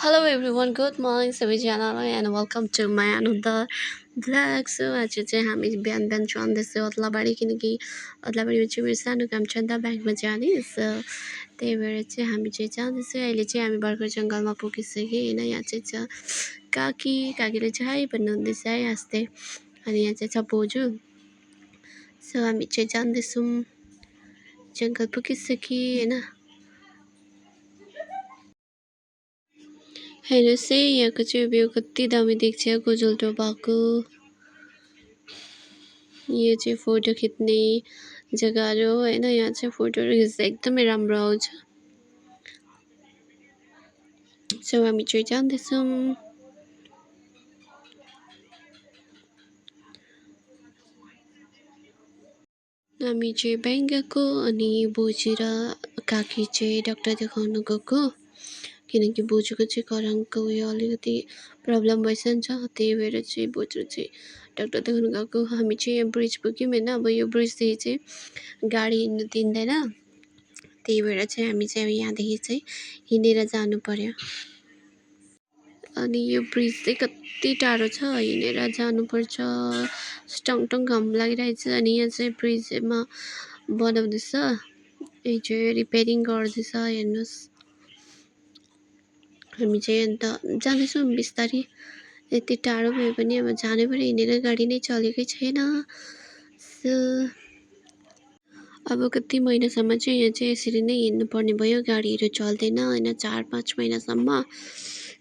Hello everyone, good morning सबैजनालाई and welcome to my another vlog. So आज चाहिँ हामी बिहान बिहान चल्दैछौँ ओद्लाबाडी किनकि ओद्लाबाडीमा चाहिँ मेरो सानो काम छ नि त ब्याङ्कमा जाने। सो त्यही भएर चाहिँ हामी चाहिँ जाँदैछौँ। अहिले चाहिँ हामी बर्गर जङ्गलमा पुगिसक्यौँ होइन। यहाँ चाहिँ छ काकीले चाहिँ हाई भन्नुहुँदैछ है हाँस्दै। अनि यहाँ चाहिँ छ बोजू। सो हामी चाहिँ जाँदैछौँ, जङ्गल पुगिसक्यौँ होइन। हेर्नुहोस् है यहाँको चाहिँ भ्यू कति दामी देख्छ गोजलटो भएको। यो चाहिँ फोटो खिच्ने जग्गाहरू हो होइन। यहाँ चाहिँ फोटोहरू खिच्दा एकदमै राम्रो आउँछ। सो हामी चाहिँ जाँदैछौँ। हामी चाहिँ ब्याङ्क गएको अनि बोजू र काकी चाहिँ डाक्टर देखाउनु गएको किनकि बोजूको चाहिँ कराङको उयो अलिकति प्रब्लम भइसक्छ। त्यही भएर चाहिँ बोजू चाहिँ डाक्टर देखाउनु गएको। हामी चाहिँ यहाँ ब्रिज पुग्यौँ होइन। अब यो ब्रिजदेखि चाहिँ गाडी हिँड्नु दिँदैन, त्यही भएर चाहिँ हामी चाहिँ अब यहाँदेखि चाहिँ हिँडेर जानु पर्यो। अनि यो ब्रिज चाहिँ कति टाढो छ, हिँडेर जानुपर्छ। टङ घाम लागिरहेछ। अनि यहाँ चाहिँ ब्रिजमा बनाउँदैछ, यो चाहिँ रिपेयरिङ गर्दैछ हेर्नुहोस्। हामी चाहिँ अन्त जाँदैछौँ बिस्तारै। यति टाढो भए पनि अब जानै पर्यो, हिँडेर गाडी नै चलेकै छैन। सो अब कति महिनासम्म चाहिँ यहाँ चाहिँ यसरी नै हिँड्नु पर्ने भयो, गाडीहरू चल्दैन होइन 4-5 महिनासम्म।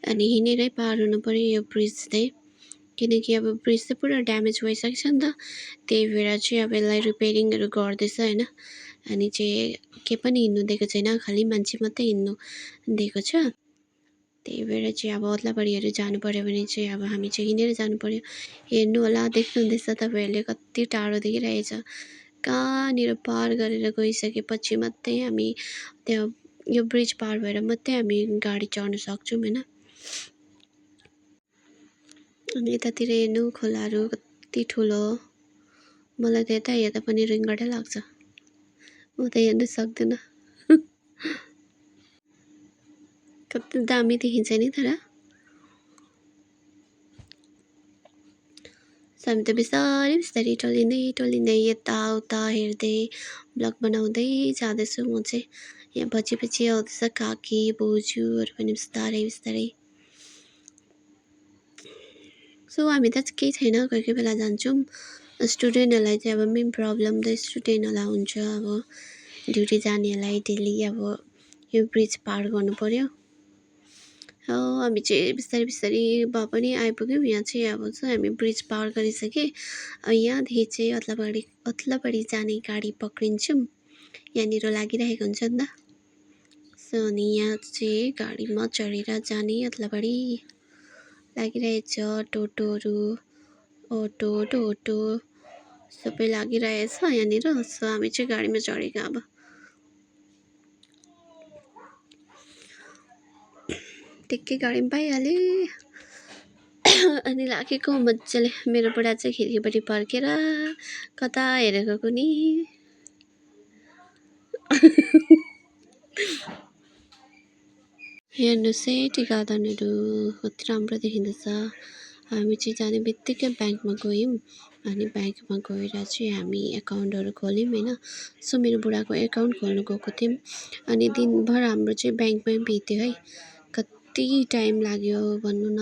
अनि हिँडेरै पार हुनु पर्यो यो ब्रिज चाहिँ, किनकि अब ब्रिज चाहिँ पुरा ड्यामेज भइसकेको छ नि त। त्यही भएर चाहिँ अब यसलाई रिपेयरिङहरू गर्दैछ होइन। अनि चाहिँ के पनि हिँड्नु दिएको छैन, खालि मान्छे मात्रै हिँड्नु दिएको छ। त्यही भएर चाहिँ अब ओद्लाबाडीहरू जानु पर्यो भने चाहिँ अब हामी चाहिँ हिँडेर जानु पर्यो। हेर्नु होला, देख्नुहुँदैछ तपाईँहरूले कति टाढो देखिरहेछ। कहाँनिर पार गरेर गइसकेपछि मात्रै हामी त्यो यो ब्रिज पार भएर मात्रै हामी गाडी चढ्न सक्छौँ होइन। अनि यतातिर हेर्नु खोलाहरू कति ठुलो, मलाई त यता हेर्दा पनि रिङ्गटै लाग्छ, म त हेर्नु सक्दिनँ। कति दामी देखिन्छ नि तर। हामी त बिस्तारै बिस्तारै टोलिँदै यताउता हेर्दै ब्लग बनाउँदै जाँदैछु म चाहिँ। यहाँ पछि आउँदैछ काकी बोजूहरू पनि बिस्तारै बिस्तारै। सो हामी त केही छैन, कोही कोही बेला जान्छौँ। स्टुडेन्टहरूलाई चाहिँ अब मेन प्रब्लम त स्टुडेन्टहरूलाई हुन्छ। अब ड्युटी जानेहरूलाई डेली अब यो ब्रिज पार गर्नु पर्यो। हो हामी चाहिँ बिस्तारै बिस्तारै भए पनि आइपुग्यौँ। यहाँ चाहिँ अब चाहिँ हामी ब्रिज पार गरिसकेँ। यहाँदेखि चाहिँ ओद्लाबाडी जाने गाडी पक्रिन्छौँ, यहाँनिर लागिरहेको हुन्छ नि त। सो अनि यहाँ चाहिँ गाडीमा चढेर जाने ओद्लाबाडी लागिरहेछ। टोटोहरू अटो सबै लागिरहेछ यहाँनिर। सो हामी चाहिँ गाडीमा चढेको अब। टिक्कै गाडीमा पाइहालेँ। अनि लागेको मजाले। मेरो बुढा चाहिँ खिड्कीपट्टि फर्केर कता हेरेको कुनी। हेर्नुहोस् है टी गार्डनहरू कति राम्रो देखिँदैछ। हामी चाहिँ जाने बित्तिकै ब्याङ्कमा गयौँ। अनि ब्याङ्कमा गएर चाहिँ हामी एकाउन्टहरू खोल्यौँ होइन। सो मेरो बुढाको एकाउन्ट खोल्नु गएको थियौँ। अनि दिनभर हाम्रो चाहिँ ब्याङ्कमै बित्यो है। कति टाइम लाग्यो भन्नु न।